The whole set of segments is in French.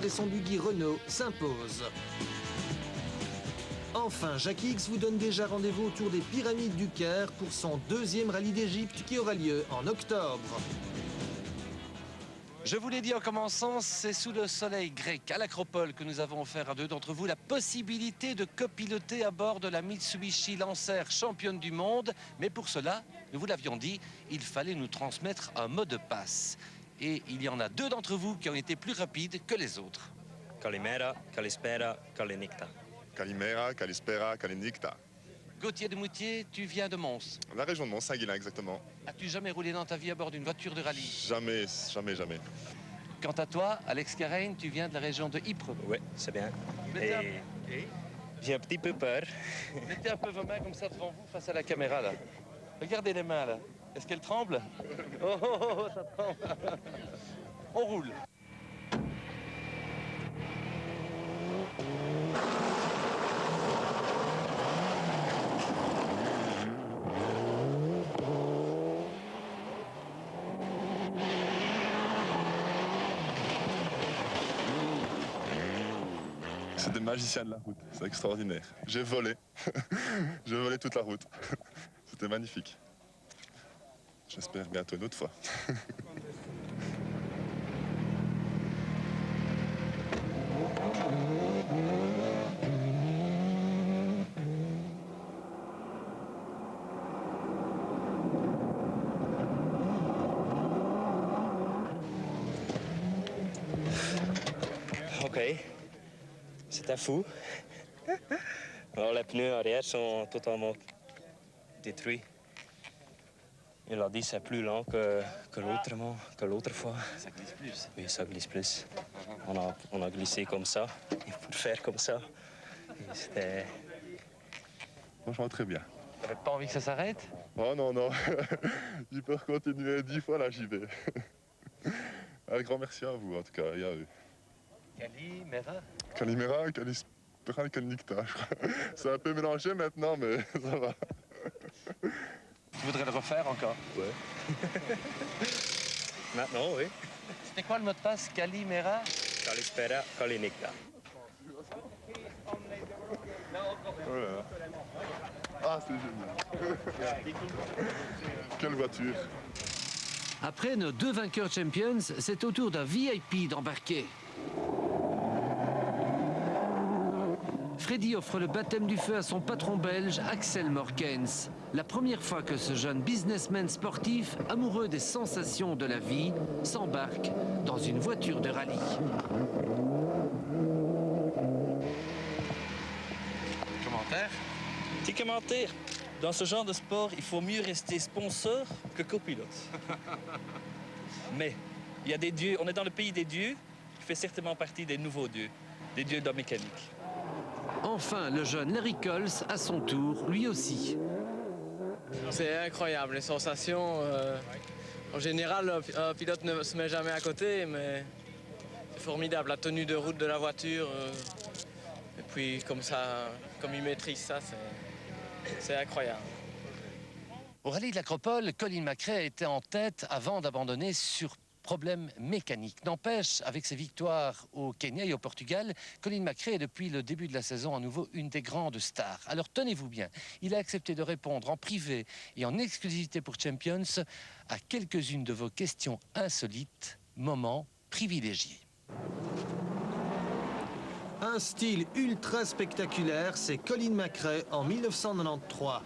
et son buggy Renault s'imposent. Enfin, Jacques X vous donne déjà rendez-vous autour des pyramides du Caire pour son deuxième rallye d'Égypte qui aura lieu en octobre. Je vous l'ai dit en commençant, c'est sous le soleil grec, à l'Acropole, que nous avons offert à deux d'entre vous la possibilité de copiloter à bord de la Mitsubishi Lancer championne du monde. Mais pour cela, nous vous l'avions dit, il fallait nous transmettre un mot de passe. Et il y en a deux d'entre vous qui ont été plus rapides que les autres. Kalimera, Kalispera, Kalinikta. Kalimera, Kalispera, Kalinikta. Gauthier de Moutier, tu viens de Mons. La région de Mons, Saint-Guilain, exactement. As-tu jamais roulé dans ta vie à bord d'une voiture de rallye? Jamais, jamais, jamais. Quant à toi, Alex Carrein, tu viens de la région de Ypres. Oui, c'est bien. Et j'ai un petit peu peur. mettez un peu vos mains comme ça devant vous, face à la caméra, là. Regardez les mains, là. Est-ce qu'elles tremblent? Oh, ça tremble. On roule. C'est des magiciens de la route, c'est extraordinaire. J'ai volé, j'ai volé toute la route. C'était magnifique. J'espère bientôt une autre fois. OK. C'était fou. Alors, les pneus arrière sont totalement détruits. Il a dit que c'est plus lent que l'autre fois. Ça glisse plus. Oui, ça glisse plus. On a glissé comme ça, et pour faire comme ça. Et c'était... Franchement, très bien. T'avais pas envie que ça s'arrête? Oh non, non. Je peux continuer 10 fois, là, j'y vais. Un grand merci à vous, en tout cas, et à eux. Kalimera. Kalimera, Kalispera, Kalinikta, je crois. C'est un peu mélangé maintenant, mais ça va. Tu voudrais le refaire encore? Ouais. Maintenant, oui. C'était quoi le mot de passe? Kalimera? Kalispera, Kalinikta. Oh là là. Ah, c'est génial. Quelle voiture. Après nos deux vainqueurs Champions, c'est au tour d'un VIP d'embarquer. Freddy offre le baptême du feu à son patron belge, Axel Morkens. La première fois que ce jeune businessman sportif, amoureux des sensations de la vie, s'embarque dans une voiture de rallye. Commentaire? Petit commentaire. Dans ce genre de sport, il faut mieux rester sponsor que copilote. Mais il y a des dieux, on est dans le pays des dieux, qui fait certainement partie des nouveaux dieux, des dieux de la mécanique. Enfin, le jeune Larry Coles, à son tour, lui aussi. C'est incroyable, les sensations. En général, un pilote ne se met jamais à côté, mais c'est formidable. La tenue de route de la voiture, et puis comme ça, comme il maîtrise ça, c'est incroyable. Au rallye de l'Acropole, Colin McRae était en tête avant d'abandonner sur problème mécanique. N'empêche, avec ses victoires au Kenya et au Portugal, Colin McRae est depuis le début de la saison à nouveau une des grandes stars. Alors tenez-vous bien, il a accepté de répondre en privé et en exclusivité pour Champions à quelques-unes de vos questions insolites, moments privilégiés. Un style ultra spectaculaire, c'est Colin McRae en 1993.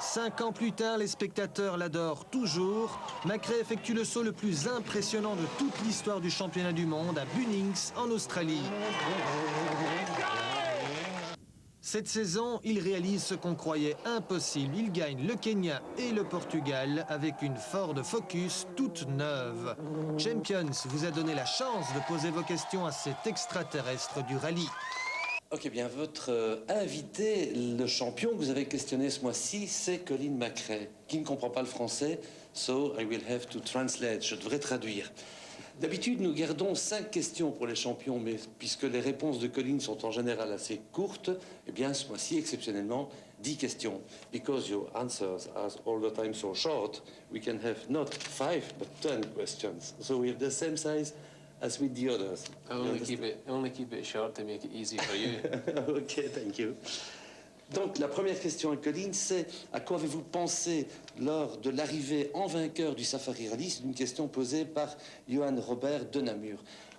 Cinq ans plus tard, les spectateurs l'adorent toujours. McRae effectue le saut le plus impressionnant de toute l'histoire du championnat du monde à Bunnings, en Australie. Cette saison, il réalise ce qu'on croyait impossible. Il gagne le Kenya et le Portugal avec une Ford Focus toute neuve. Champions vous a donné la chance de poser vos questions à cet extraterrestre du rallye. Ok, bien, votre invité, le champion que vous avez questionné ce mois-ci, c'est Colin McRae, qui ne comprend pas le français, so I will have to translate, je devrais traduire. D'habitude, nous gardons 5 questions pour les champions, mais puisque les réponses de Colin sont en général assez courtes, eh bien, ce mois-ci, exceptionnellement, 10 questions. Because your answers are all the time so short, we can have not 5 but 10 questions. So we have the same size as with the others. Only keep it short to make it easy for you. Ok, thank you. Donc la première question à Colin, c'est à quoi avez-vous pensé lors de l'arrivée en vainqueur du Safari Rally? C'est une question posée par Johan Robert de Namur.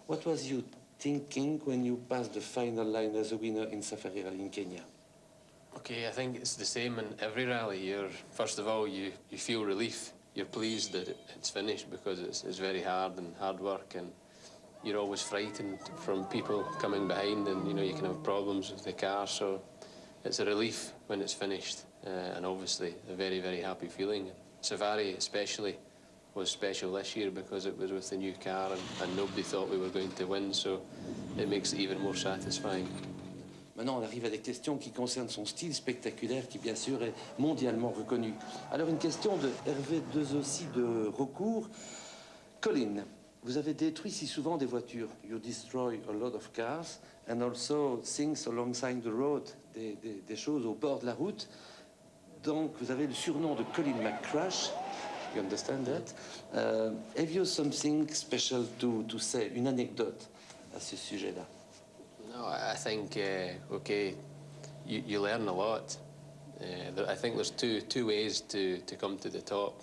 What was you thinking when you passed the final line as a winner in Safari Rally in Kenya? Okay, I think it's the same in every rally. First of all, you feel relief. You're pleased that it's finished because it's very hard and hard work, and you're always frightened from people coming behind, and you can have problems with the car. So it's a relief when it's finished, and obviously a very, very happy feeling. Safari especially was special this year because it was with the new car, and nobody thought we were going to win, so it makes it even more satisfying. Maintenant, on arrive à des questions qui concernent son style spectaculaire, qui bien sûr est mondialement reconnu. Alors, une question de Hervé Dezossi de Recourt. Colin, vous avez détruit si souvent des voitures. You destroy a lot of cars and also things alongside the road, des choses au bord de la route. Donc, vous avez le surnom de Colin McCrash. You understand that? Have you something special to say, une anecdote à ce sujet-là? No, I think, okay, you learn a lot. I think there's two ways to come to the top.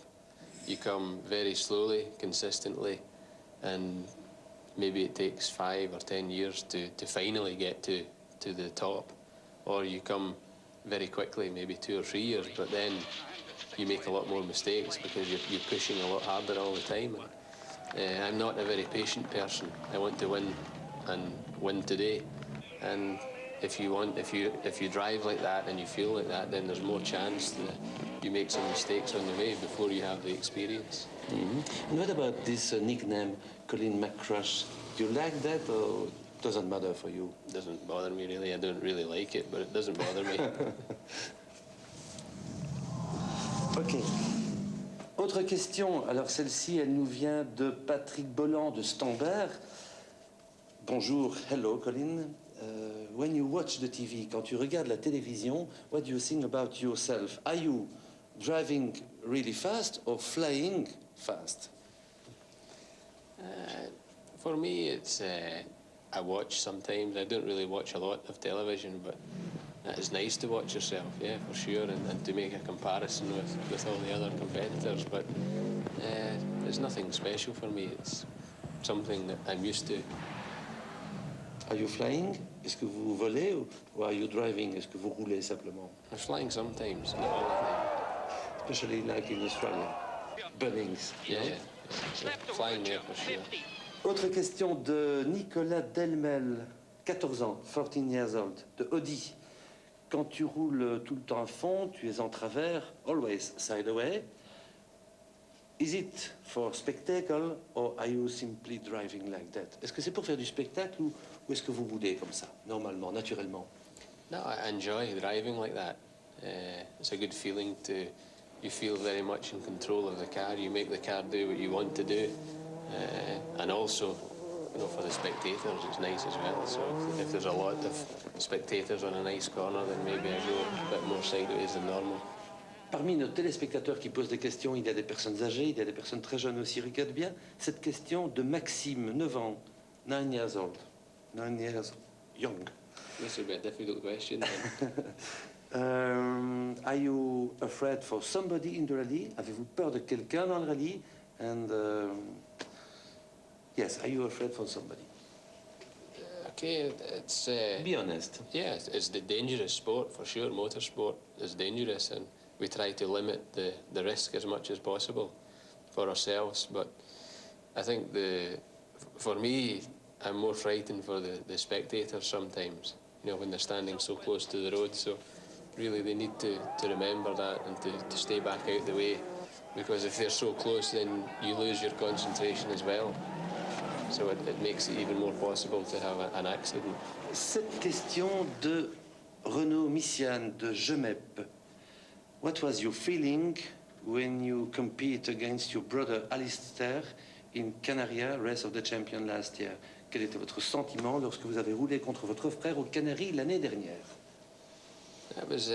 You come very slowly, consistently, and maybe it takes 5 or 10 years to finally get to the top. Or you come very quickly, maybe 2 or 3 years, but then you make a lot more mistakes because you're pushing a lot harder all the time. I'm not a very patient person. I want to win and win today. And if you drive like that and you feel like that, then there's more chance that you make some mistakes on the way before you have the experience. Mm-hmm. And what about this nickname, Colin McCrush? Do you like that, or doesn't matter for you? It doesn't bother me really. I don't really like it, but it doesn't bother me. Ok. Autre question. Alors celle-ci, elle nous vient de Patrick Bolland de Stambert. Bonjour, hello Colin. When you watch the TV, quand tu regardes la télévision, what do you think about yourself? Are you driving really fast or flying fast? For me, it's I watch sometimes. I don't really watch a lot of television, but it's nice to watch yourself, yeah, for sure, and to make a comparison with all the other competitors. But it's nothing special for me. It's something that I'm used to. Are you flying? Est-ce que vous volez ou are you driving? Est-ce que vous roulez simplement? I'm flying sometimes, not all the time. Especially like in Australia. Bunnings. Yeah, yeah. Flying there for sure. Autre question de Nicolas Delmel, 14 ans, 14 years old, de Audi. Quand tu roules tout le temps à fond, tu es en travers, always side away. Is it for spectacle or are you simply driving like that? Est-ce que c'est pour faire du spectacle ou est-ce que vous roulez comme ça, normalement, naturellement? No, I enjoy driving like that. It's a good feeling you feel very much in control of the car. You make the car do what you want to do. And also, for the spectators, it's nice as well. So if there's a lot of spectators on a nice corner, then maybe I go a bit more sideways than normal. Parmi nos téléspectateurs qui posent des questions, il y a des personnes âgées, il y a des personnes très jeunes aussi. Regarde bien cette question de Maxime, 9 ans, 9 years old, 9 years young. This would be a difficult question. Are you afraid for somebody in the rally? Avez-vous peur de quelqu'un dans le rallye? And yes, are you afraid for somebody? Okay, it's... Be honest. Yeah, it's the dangerous sport, for sure. Motorsport is dangerous, and we try to limit the risk as much as possible for ourselves. But I think for me, I'm more frightened for the spectators sometimes, when they're standing so close to the road. So really they need to remember that and to stay back out the way, because if they're so close, then you lose your concentration as well. So it makes it even more possible to have an accident. Cette question de Renaud Missian de Gemep. What was your feeling when you compete against your brother Alistair in Canaria, Race of the Champion last year? Quel était votre sentiment lorsque vous avez roulé contre votre frère aux Canaries l'année dernière? It was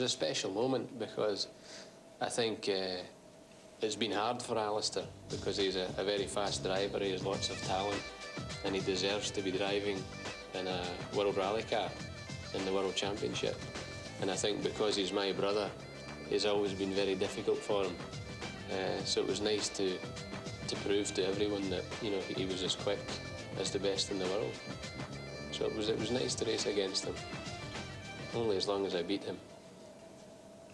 a special moment because I think it's been hard for Alistair because he's a very fast driver, he has lots of talent and he deserves to be driving in a World Rally Car in the World Championship. And I think because he's my brother, it's always been very difficult for him. So it was nice to prove to everyone that, you know, he was as quick as the best in the world. So it was nice to race against him, only as long as I beat him.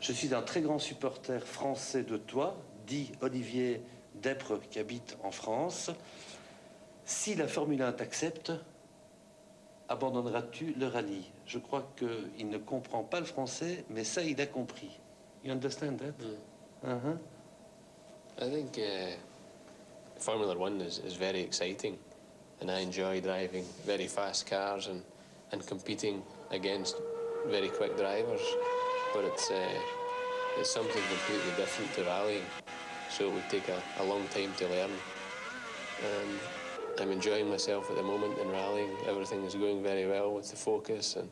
Je suis un très grand supporter français de toi, dit Olivier Despres, qui habite en France. Si la Formule 1 t'accepte, abandonneras-tu le rallye? Je crois qu'il ne comprend pas le français, mais ça, il a compris. You understand that? Mm. I think Formula One is very exciting, and I enjoy driving very fast cars and competing against very quick drivers. But it's something completely different to rallying, so it would take a long time to learn. And I'm enjoying myself at the moment in rallying. Everything is going very well with the focus, and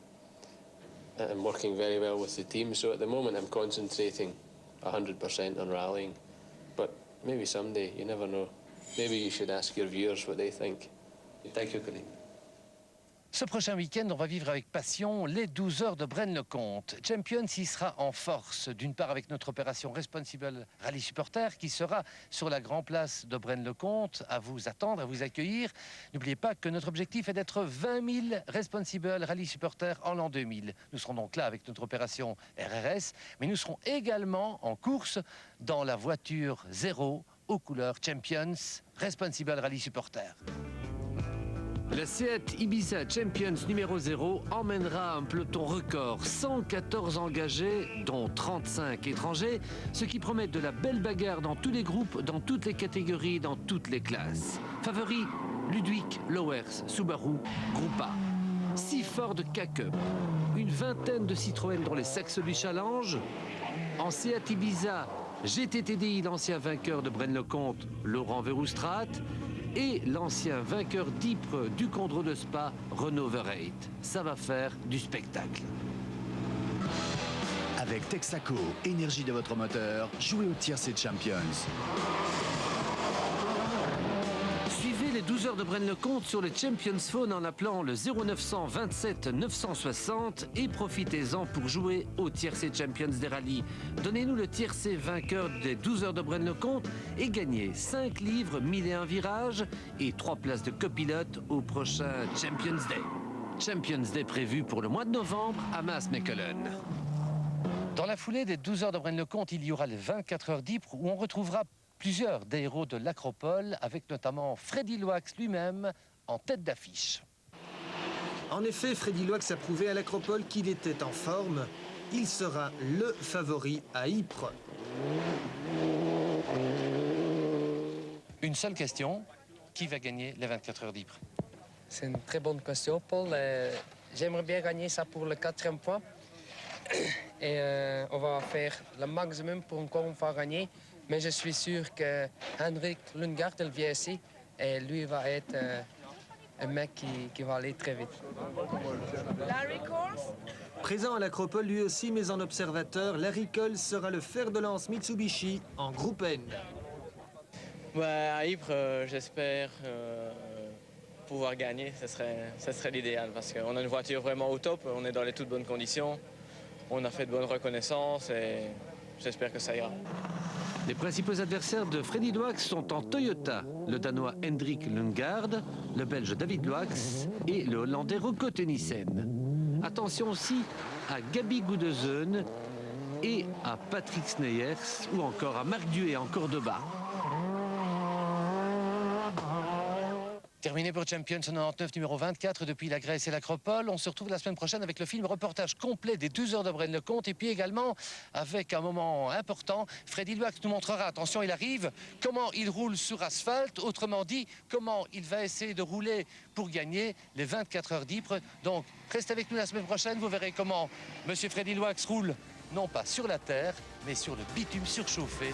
I'm working very well with the team. So at the moment I'm concentrating 100% on rallying. But maybe someday, you never know. Maybe you should ask your viewers what they think. Thank you, Colin. Ce prochain week-end, on va vivre avec passion les 12 heures de Braine-le-Comte. Champions y sera en force, d'une part avec notre opération Responsible Rally Supporter qui sera sur la Grand Place de Braine-le-Comte à vous attendre, à vous accueillir. N'oubliez pas que notre objectif est d'être 20 000 Responsible Rally Supporters en l'an 2000. Nous serons donc là avec notre opération RRS, mais nous serons également en course dans la voiture 0 aux couleurs Champions Responsible Rally Supporter. La Seat Ibiza Champions numéro 0 emmènera un peloton record, 114 engagés, dont 35 étrangers, ce qui promet de la belle bagarre dans tous les groupes, dans toutes les catégories, dans toutes les classes. Favoris, Ludwig, Lowers, Subaru, Groupe A. 6 Ford K-Cup, une vingtaine de Citroën dans les Saxo-du Challenge. En Seat Ibiza, GTTDI, l'ancien vainqueur de Braine-le-Comte, Laurent Verhoestrat, et l'ancien vainqueur d'Ypres du Condro de Spa, Renault Verreit. Ça va faire du spectacle. Avec Texaco, énergie de votre moteur, jouez au Tiercé Champions. Suivez les 12 heures de Braine-le-Comte sur le Champions Phone en appelant le 0900 27 960 et profitez-en pour jouer au Tiercé Champions des rallyes. Donnez-nous le Tiercé vainqueur des 12 heures de Braine-le-Comte et gagnez 5 livres, 1001 virages et 3 places de copilote au prochain Champions Day. Champions Day prévu pour le mois de novembre à Maasmechelen. Dans la foulée des 12 heures de Braine-le-Comte, il y aura les 24 heures d'Ypres où on retrouvera plusieurs des héros de l'Acropole, avec notamment Freddy Loax lui-même en tête d'affiche. En effet, Freddy Loax a prouvé à l'Acropole qu'il était en forme. Il sera le favori à Ypres. Une seule question, qui va gagner les 24 heures d'Ypres? C'est une très bonne question, Paul. J'aimerais bien gagner ça pour le 4e point. Et on va faire le maximum pour encore une fois gagner. Mais je suis sûr que Henrik Lundgaard, il vient ici, et lui va être un mec qui va aller très vite. Larry Coles. Présent à l'Acropole lui aussi, mais en observateur, Larry Coles sera le fer de lance Mitsubishi en groupe N. Ouais, à Ypres, j'espère pouvoir gagner. Ce serait l'idéal parce qu'on a une voiture vraiment au top. On est dans les toutes bonnes conditions. On a fait de bonnes reconnaissances et j'espère que ça ira. Les principaux adversaires de Freddy Loax sont en Toyota, le Danois Hendrik Lundgaard, le Belge David Loax et le Hollandais Rocco Tenissen. Attention aussi à Gabi Goudezeunen et à Patrick Sneyers ou encore à Marc Duet en Cordoba. Terminé pour Champions 99 numéro 24 depuis la Grèce et l'Acropole. On se retrouve la semaine prochaine avec le film reportage complet des 12 heures de Braine-le-Comte et puis également avec un moment important. Freddy Loax nous montrera, attention il arrive, comment il roule sur asphalte, autrement dit comment il va essayer de rouler pour gagner les 24 heures d'Ypres. Donc restez avec nous la semaine prochaine, vous verrez comment Monsieur Freddy Loax roule non pas sur la terre mais sur le bitume surchauffé